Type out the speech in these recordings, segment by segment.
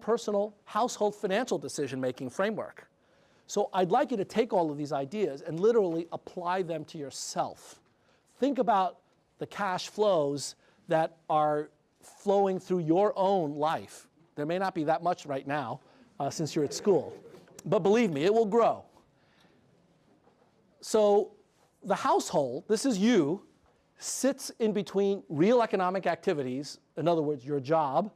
personal household financial decision-making framework. So I'd like you to take all of these ideas and literally apply them to yourself. Think about the cash flows that are flowing through your own life. There may not be that much right now since you're at school, but believe me, it will grow. So the household, this is you, sits in between real economic activities, in other words, your job,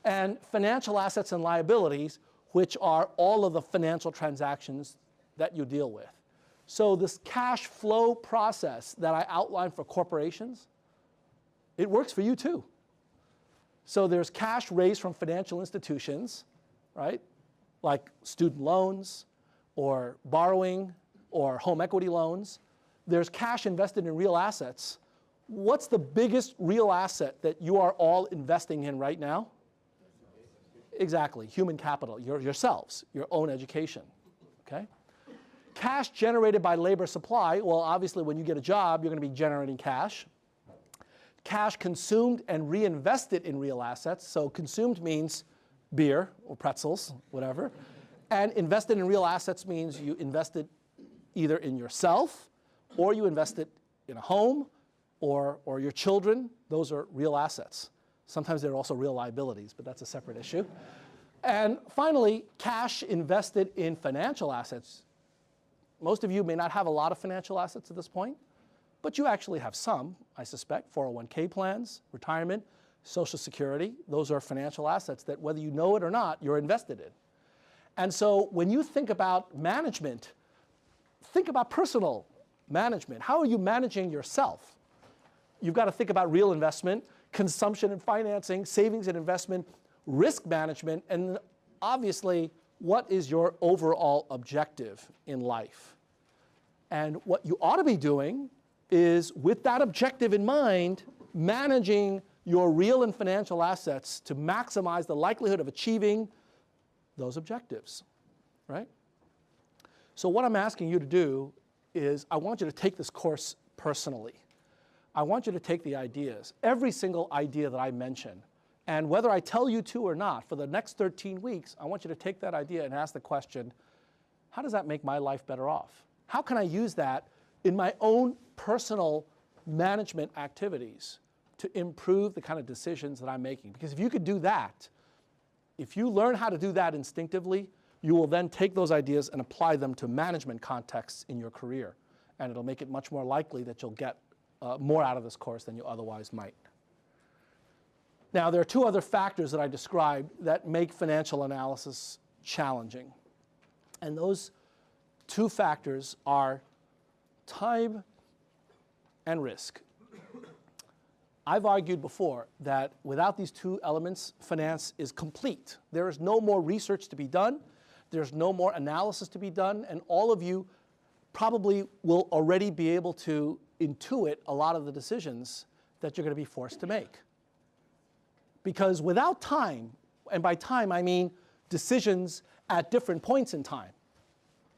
and financial assets and liabilities, which are all of the financial transactions that you deal with. So this cash flow process that I outlined for corporations, it works for you too. So there's cash raised from financial institutions, right? Like student loans or borrowing or home equity loans. There's cash invested in real assets. What's the biggest real asset that you are all investing in right now? Exactly, human capital, yourselves, your own education, okay? Cash generated by labor supply, well, obviously when you get a job, you're going to be generating cash. Cash consumed and reinvested in real assets, so consumed means beer or pretzels, whatever. And invested in real assets means you invested either in yourself or you invested in a home or your children. Those are real assets. Sometimes they're also real liabilities, but that's a separate issue. And finally, cash invested in financial assets. Most of you may not have a lot of financial assets at this point, but you actually have some, I suspect. 401k plans, retirement, Social Security. Those are financial assets that, whether you know it or not, you're invested in. And so when you think about management, think about personal management. How are you managing yourself? You've got to think about real investment, consumption and financing, savings and investment, risk management, and obviously, what is your overall objective in life? And what you ought to be doing is, with that objective in mind, managing your real and financial assets to maximize the likelihood of achieving those objectives, right? So what I'm asking you to do is, I want you to take this course personally. I want you to take the ideas, every single idea that I mention, and whether I tell you to or not, for the next 13 weeks, I want you to take that idea and ask the question, how does that make my life better off? How can I use that in my own personal management activities to improve the kind of decisions that I'm making? Because if you could do that, if you learn how to do that instinctively, you will then take those ideas and apply them to management contexts in your career. And it'll make it much more likely that you'll get more out of this course than you otherwise might. Now, there are two other factors that I described that make financial analysis challenging. And those two factors are time and risk. I've argued before that without these two elements, finance is complete. There is no more research to be done. There's no more analysis to be done. And all of you probably will already be able to intuit a lot of the decisions that you're going to be forced to make. Because without time, and by time I mean decisions at different points in time,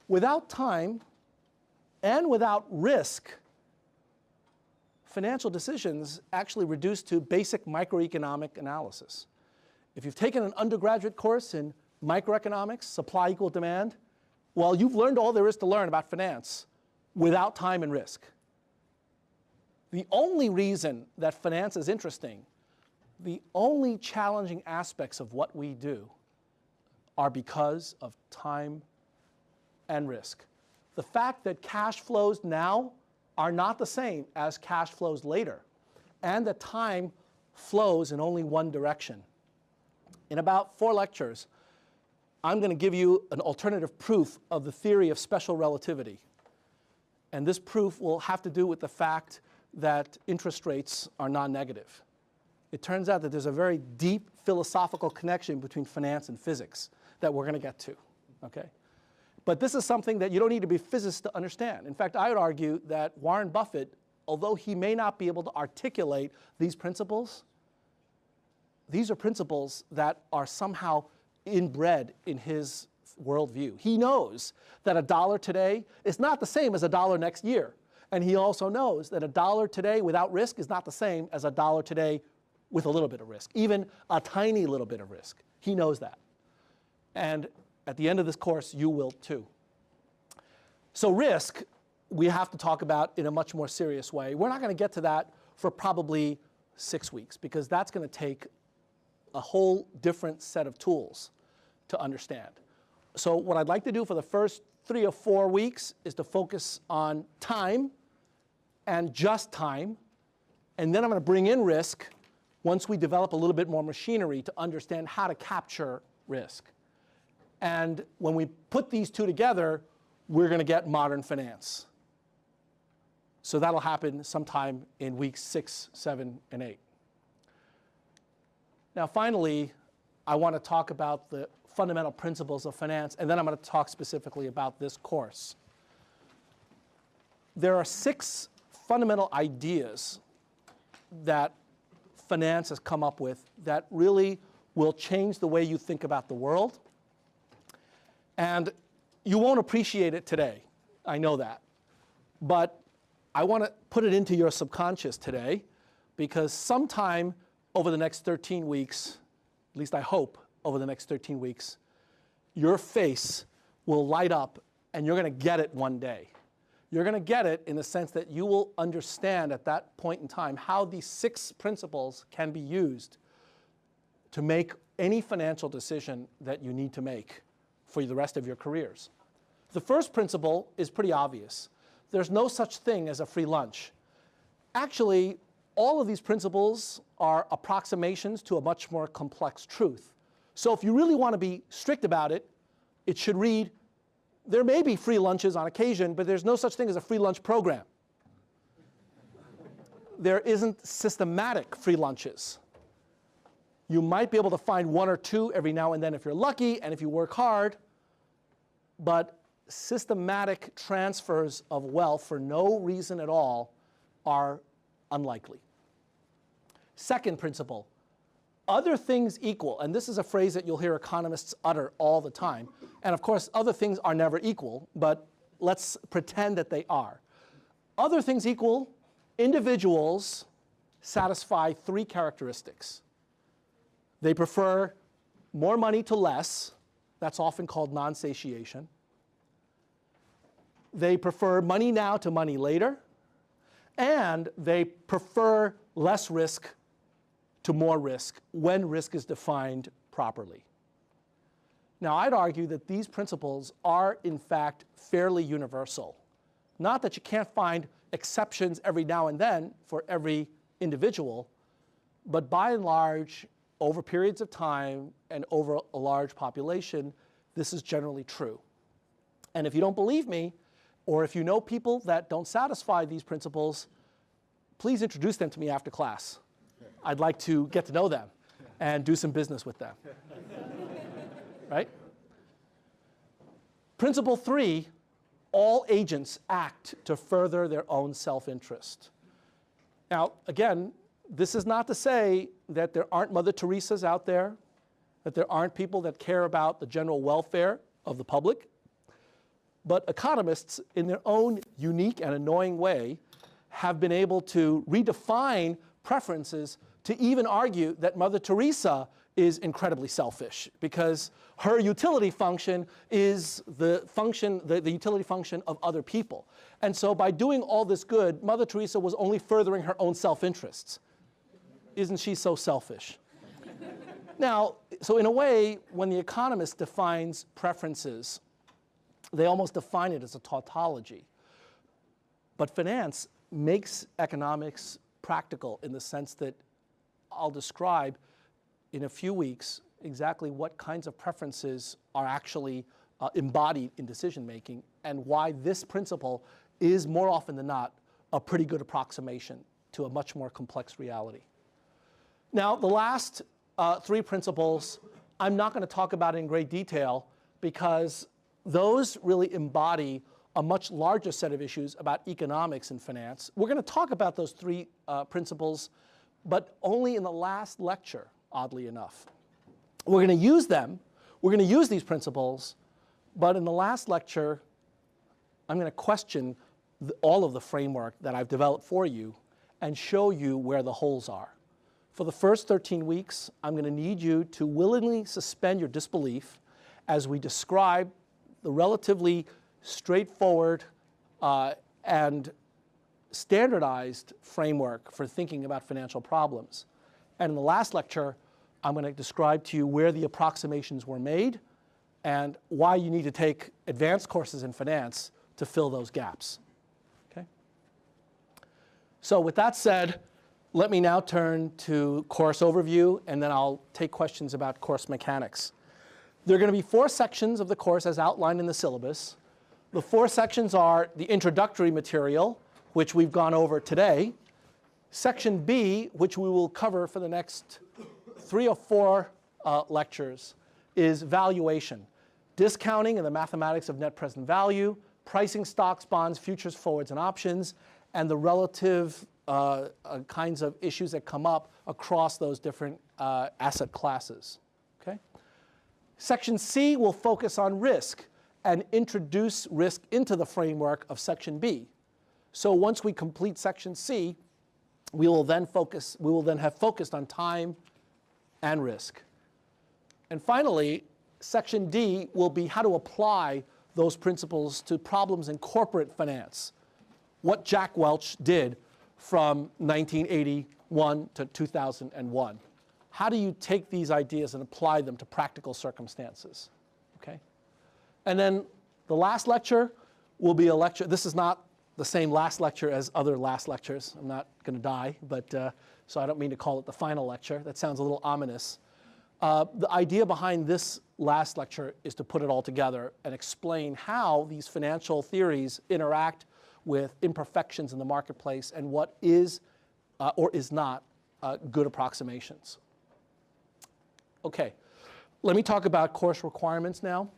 without time and without risk, financial decisions actually reduce to basic microeconomic analysis. If you've taken an undergraduate course in microeconomics, supply equal demand, well, you've learned all there is to learn about finance without time and risk. The only reason that finance is interesting, the only challenging aspects of what we do are because of time and risk. The fact that cash flows now are not the same as cash flows later, and that time flows in only one direction. In about 4 lectures, I'm going to give you an alternative proof of the theory of special relativity. And this proof will have to do with the fact that interest rates are non-negative. It turns out that there's a very deep philosophical connection between finance and physics that we're going to get to, okay? But this is something that you don't need to be a physicist to understand. In fact, I would argue that Warren Buffett, although he may not be able to articulate these principles, these are principles that are somehow inbred in his worldview. He knows that $1 today is not the same as $1 next year. And he also knows that $1 today without risk is not the same as $1 today with a little bit of risk, even a tiny little bit of risk. He knows that. And at the end of this course, you will too. So risk, we have to talk about in a much more serious way. We're not going to get to that for probably 6 weeks, because that's going to take a whole different set of tools to understand. So what I'd like to do for the first 3 or 4 weeks is to focus on time and just time. And then I'm going to bring in risk once we develop a little bit more machinery to understand how to capture risk. And when we put these two together, we're going to get modern finance. So that'll happen sometime in weeks 6, 7, and 8. Now finally, I want to talk about the fundamental principles of finance, and then I'm going to talk specifically about this course. There are 6 fundamental ideas that finance has come up with that really will change the way you think about the world. And you won't appreciate it today, I know that. But I want to put it into your subconscious today, because sometime over the next 13 weeks, at least I hope over the next 13 weeks, your face will light up and you're going to get it one day. You're going to get it in the sense that you will understand at that point in time how these 6 principles can be used to make any financial decision that you need to make for the rest of your careers. The first principle is pretty obvious. There's no such thing as a free lunch. Actually, all of these principles are approximations to a much more complex truth. So if you really want to be strict about it, it should read, there may be free lunches on occasion, but there's no such thing as a free lunch program. There isn't systematic free lunches. You might be able to find 1 or 2 every now and then if you're lucky and if you work hard, but systematic transfers of wealth for no reason at all are unlikely. Second principle, other things equal, and this is a phrase that you'll hear economists utter all the time, and of course other things are never equal, but let's pretend that they are. Other things equal, individuals satisfy 3 characteristics. They prefer more money to less. That's often called non-satiation. They prefer money now to money later. And they prefer less risk to more risk when risk is defined properly. Now, I'd argue that these principles are, in fact, fairly universal. Not that you can't find exceptions every now and then for every individual, but by and large, over periods of time and over a large population, this is generally true. And if you don't believe me, or if you know people that don't satisfy these principles, please introduce them to me after class. I'd like to get to know them and do some business with them. Right? Principle 3, all agents act to further their own self-interest. Now, again, this is not to say that there aren't Mother Teresas out there, that there aren't people that care about the general welfare of the public. But economists, in their own unique and annoying way, have been able to redefine preferences to even argue that Mother Teresa is incredibly selfish, because her utility function is the utility function of other people. And so by doing all this good, Mother Teresa was only furthering her own self-interests. Isn't she so selfish? Now, so in a way, when the economist defines preferences, they almost define it as a tautology. But finance makes economics practical in the sense that I'll describe in a few weeks exactly what kinds of preferences are actually embodied in decision making, and why this principle is more often than not a pretty good approximation to a much more complex reality. Now, the last 3 principles, I'm not going to talk about in great detail, because those really embody a much larger set of issues about economics and finance. We're going to talk about those 3 principles, but only in the last lecture, oddly enough. We're going to use them. We're going to use these principles, but in the last lecture, I'm going to question all of the framework that I've developed for you and show you where the holes are. For the first 13 weeks, I'm going to need you to willingly suspend your disbelief as we describe the relatively straightforward and standardized framework for thinking about financial problems. And in the last lecture, I'm going to describe to you where the approximations were made and why you need to take advanced courses in finance to fill those gaps. Okay? So with that said, let me now turn to course overview, and then I'll take questions about course mechanics. There are going to be 4 sections of the course as outlined in the syllabus. The 4 sections are the introductory material, which we've gone over today. Section B, which we will cover for the next 3 or 4 lectures, is valuation. Discounting and the mathematics of net present value, pricing stocks, bonds, futures, forwards, and options, and the relative kinds of issues that come up across those different asset classes. Okay? Section C will focus on risk and introduce risk into the framework of Section B. So once we complete Section C, we will then have focused on time and risk. And finally, Section D will be how to apply those principles to problems in corporate finance, what Jack Welch did from 1981 to 2001. How do you take these ideas and apply them to practical circumstances? Okay? And then the last lecture will be a lecture. This is not the same last lecture as other last lectures. I'm not going to die, but so I don't mean to call it the final lecture. That sounds a little ominous. The idea behind this last lecture is to put it all together and explain how these financial theories interact with imperfections in the marketplace and what is or is not good approximations. Okay, let me talk about course requirements now.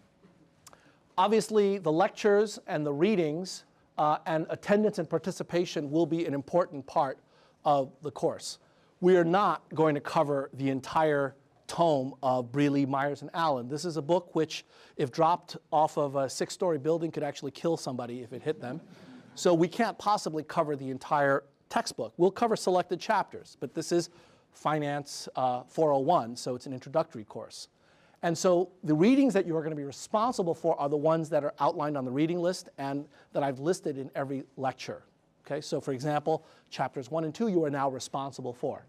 Obviously, the lectures and the readings and attendance and participation will be an important part of the course. We are not going to cover the entire tome of Brealey, Myers, and Allen. This is a book which, if dropped off of a 6-story building, could actually kill somebody if it hit them. So we can't possibly cover the entire textbook. We'll cover selected chapters, but this is Finance 401, so it's an introductory course. And so the readings that you are going to be responsible for are the ones that are outlined on the reading list and that I've listed in every lecture. Okay, so for example, chapters 1 and 2 you are now responsible for.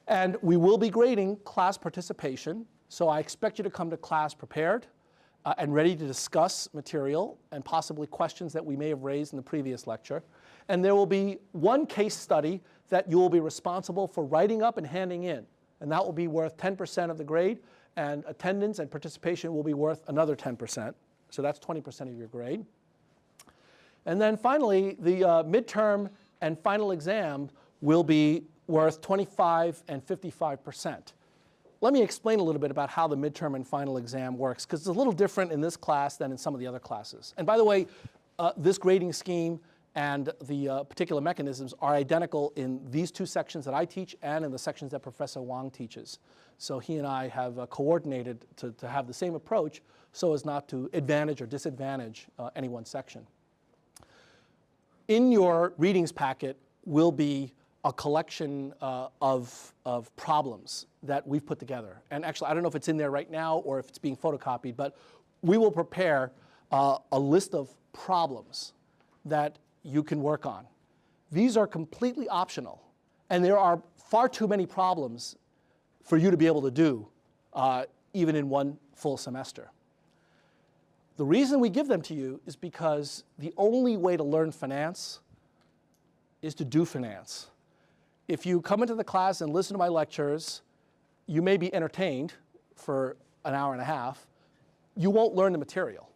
And we will be grading class participation, so I expect you to come to class prepared and ready to discuss material and possibly questions that we may have raised in the previous lecture. And there will be one case study that you will be responsible for writing up and handing in, and that will be worth 10% of the grade, and attendance and participation will be worth another 10%. So that's 20% of your grade. And then finally, the midterm and final exam will be worth 25 and 55%. Let me explain a little bit about how the midterm and final exam works, because it's a little different in this class than in some of the other classes. And by the way, this grading scheme and the particular mechanisms are identical in these 2 sections that I teach and in the sections that Professor Wang teaches. So he and I have coordinated to have the same approach so as not to advantage or disadvantage any one section. In your readings packet will be a collection of problems that we've put together. And actually, I don't know if it's in there right now or if it's being photocopied, but we will prepare a list of problems that you can work on. These are completely optional, and there are far too many problems for you to be able to do even in one full semester. The reason we give them to you is because the only way to learn finance is to do finance. If you come into the class and listen to my lectures, you may be entertained for an hour and a half. You won't learn the material.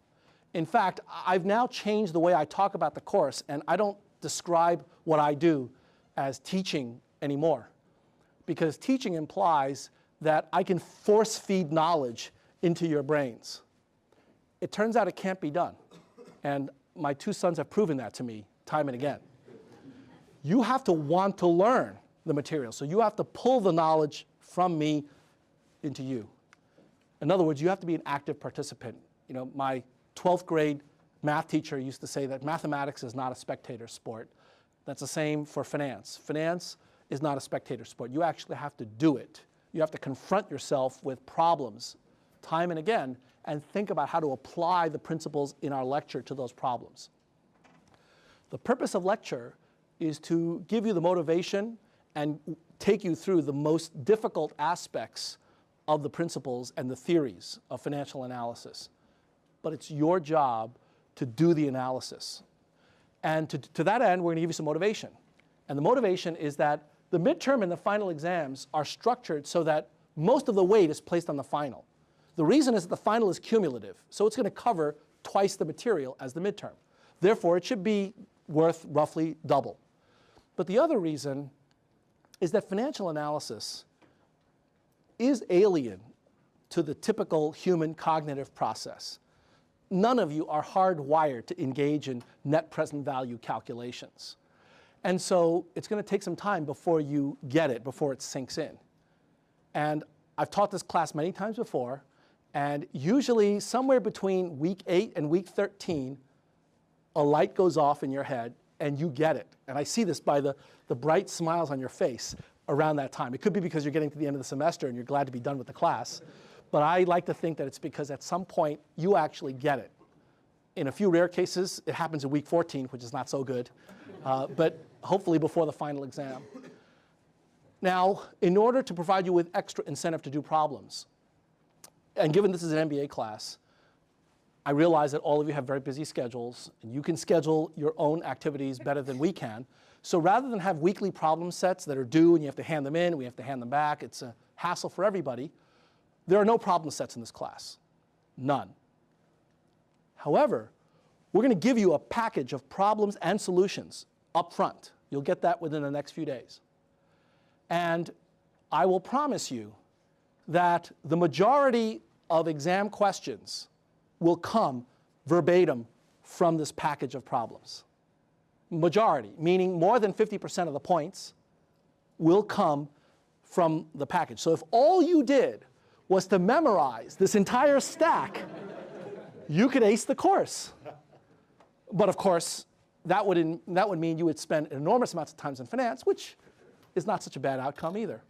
In fact, I've now changed the way I talk about the course, and I don't describe what I do as teaching anymore, because teaching implies that I can force feed knowledge into your brains. It turns out it can't be done, and my 2 sons have proven that to me time and again. You have to want to learn the material, so you have to pull the knowledge from me into you. In other words, you have to be an active participant. You know, my 12th grade math teacher used to say that mathematics is not a spectator sport. That's the same for finance. Finance is not a spectator sport. You actually have to do it. You have to confront yourself with problems time and again and think about how to apply the principles in our lecture to those problems. The purpose of lecture is to give you the motivation and take you through the most difficult aspects of the principles and the theories of financial analysis. But it's your job to do the analysis. And to that end, we're going to give you some motivation. And the motivation is that the midterm and the final exams are structured so that most of the weight is placed on the final. The reason is that the final is cumulative, so it's going to cover twice the material as the midterm. Therefore, it should be worth roughly double. But the other reason is that financial analysis is alien to the typical human cognitive process. None of you are hardwired to engage in net present value calculations. And so it's going to take some time before you get it, before it sinks in. And I've taught this class many times before, and usually somewhere between week 8 and week 13, a light goes off in your head and you get it. And I see this by the bright smiles on your face around that time. It could be because you're getting to the end of the semester and you're glad to be done with the class. But I like to think that it's because at some point you actually get it. In a few rare cases, it happens in week 14, which is not so good, but hopefully before the final exam. Now, in order to provide you with extra incentive to do problems, and given this is an MBA class, I realize that all of you have very busy schedules, and you can schedule your own activities better than we can. So rather than have weekly problem sets that are due and you have to hand them in, we have to hand them back, it's a hassle for everybody, there are no problem sets in this class. None. However, we're going to give you a package of problems and solutions up front. You'll get that within the next few days. And I will promise you that the majority of exam questions will come verbatim from this package of problems. Majority, meaning more than 50% of the points, will come from the package. So if all you did was to memorize this entire stack, you could ace the course. But of course, that would mean you would spend enormous amounts of time in finance, which is not such a bad outcome either.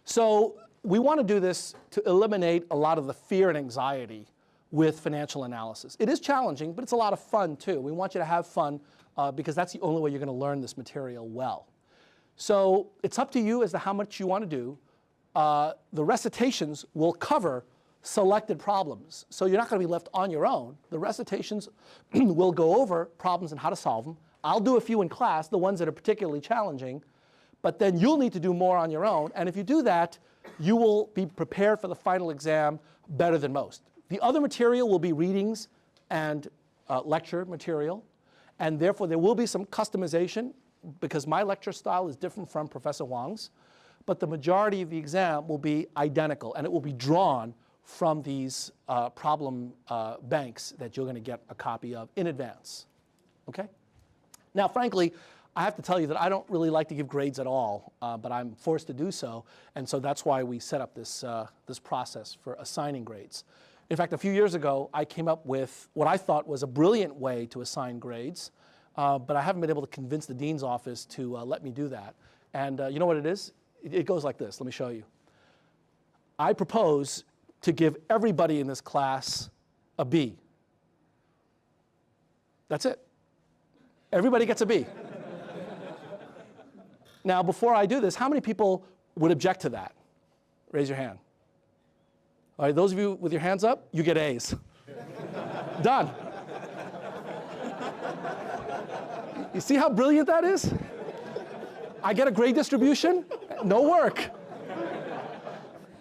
So we want to do this to eliminate a lot of the fear and anxiety with financial analysis. It is challenging, but it's a lot of fun too. We want you to have fun because that's the only way you're going to learn this material well. So it's up to you as to how much you want to do. The recitations will cover selected problems. So you're not going to be left on your own. The recitations will go over problems and how to solve them. I'll do a few in class, the ones that are particularly challenging, but then you'll need to do more on your own. And if you do that, you will be prepared for the final exam better than most. The other material will be readings and lecture material, and therefore there will be some customization because my lecture style is different from Professor Wang's, but the majority of the exam will be identical, and it will be drawn from these problem banks that you're going to get a copy of in advance. Okay? Now, frankly, I have to tell you that I don't really like to give grades at all, but I'm forced to do so, and so that's why we set up this, this process for assigning grades. In fact, a few years ago, I came up with what I thought was a brilliant way to assign grades, but I haven't been able to convince the dean's office to let me do that. And you know what it is? It goes like this. Let me show you. I propose to give everybody in this class a B. That's it. Everybody gets a B. Now, before I do this, how many people would object to that? Raise your hand. All right, those of you with your hands up, you get A's. Done. You see how brilliant that is? I get a grade distribution, no work.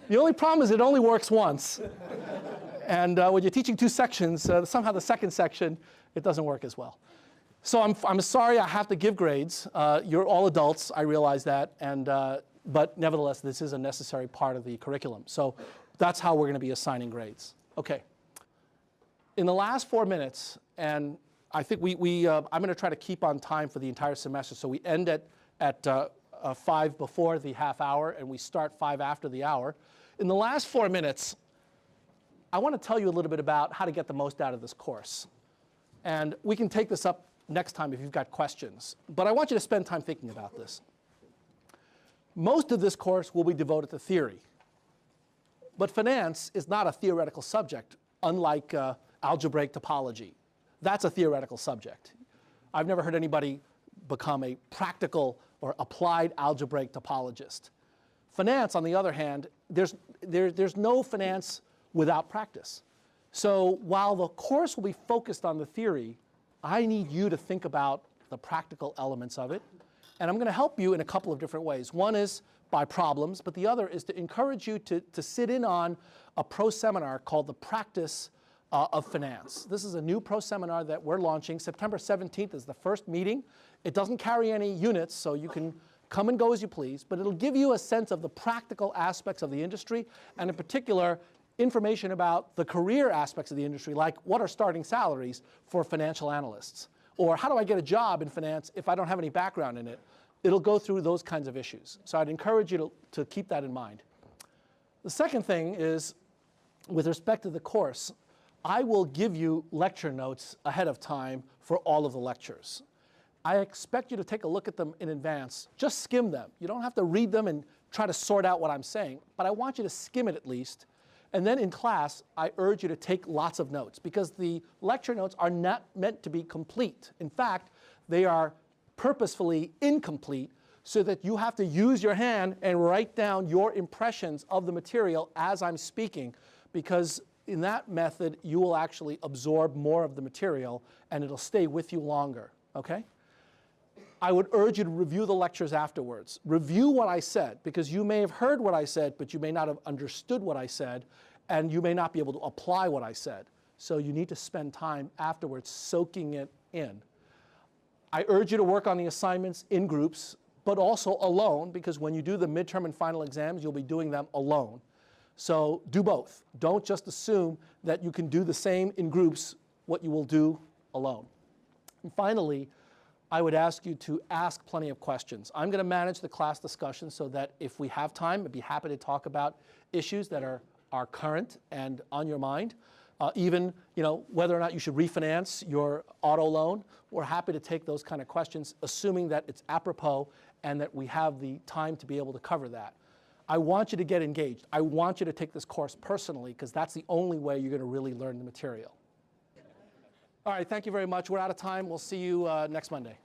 The only problem is it only works once. And when you're teaching two sections, somehow the second section, it doesn't work as well. So I'm sorry I have to give grades. You're all adults, I realize that, and, but nevertheless, this is a necessary part of the curriculum. So that's how we're going to be assigning grades. Okay. In the last 4 minutes, and I think I'm going to try to keep on time for the entire semester, so we end at 5 before the half hour, and we start 5 after the hour. In the last 4 minutes, I want to tell you a little bit about how to get the most out of this course. And we can take this up next time if you've got questions. But I want you to spend time thinking about this. Most of this course will be devoted to theory. But finance is not a theoretical subject, unlike algebraic topology. That's a theoretical subject. I've never heard anybody become a practical or applied algebraic topologist. Finance, on the other hand, there's no finance without practice. So while the course will be focused on the theory, I need you to think about the practical elements of it. And I'm going to help you in a couple of different ways. One is by problems, but the other is to encourage you to sit in on a pro seminar called The Practice of Finance. This is a new pro seminar that we're launching. September 17th is the first meeting. It doesn't carry any units, so you can come and go as you please, but it'll give you a sense of the practical aspects of the industry, and in particular, information about the career aspects of the industry, like what are starting salaries for financial analysts, or how do I get a job in finance if I don't have any background in it. It'll go through those kinds of issues. So I'd encourage you to keep that in mind. The second thing is, with respect to the course, I will give you lecture notes ahead of time for all of the lectures. I expect you to take a look at them in advance. Just skim them. You don't have to read them and try to sort out what I'm saying, but I want you to skim it at least. And then in class, I urge you to take lots of notes, because the lecture notes are not meant to be complete. In fact, they are purposefully incomplete, so that you have to use your hand and write down your impressions of the material as I'm speaking, because in that method, you will actually absorb more of the material and it'll stay with you longer, okay? I would urge you to review the lectures afterwards. Review what I said, because you may have heard what I said, but you may not have understood what I said, and you may not be able to apply what I said. So you need to spend time afterwards soaking it in. I urge you to work on the assignments in groups, but also alone, because when you do the midterm and final exams, you'll be doing them alone. So do both. Don't just assume that you can do the same in groups, what you will do alone. And finally, I would ask you to ask plenty of questions. I'm going to manage the class discussion so that if we have time, I'd be happy to talk about issues that are current and on your mind. Even whether or not you should refinance your auto loan. We're happy to take those kind of questions, assuming that it's apropos and that we have the time to be able to cover that. I want you to get engaged. I want you to take this course personally, because that's the only way you're going to really learn the material. All right, thank you very much. We're out of time. We'll see you next Monday.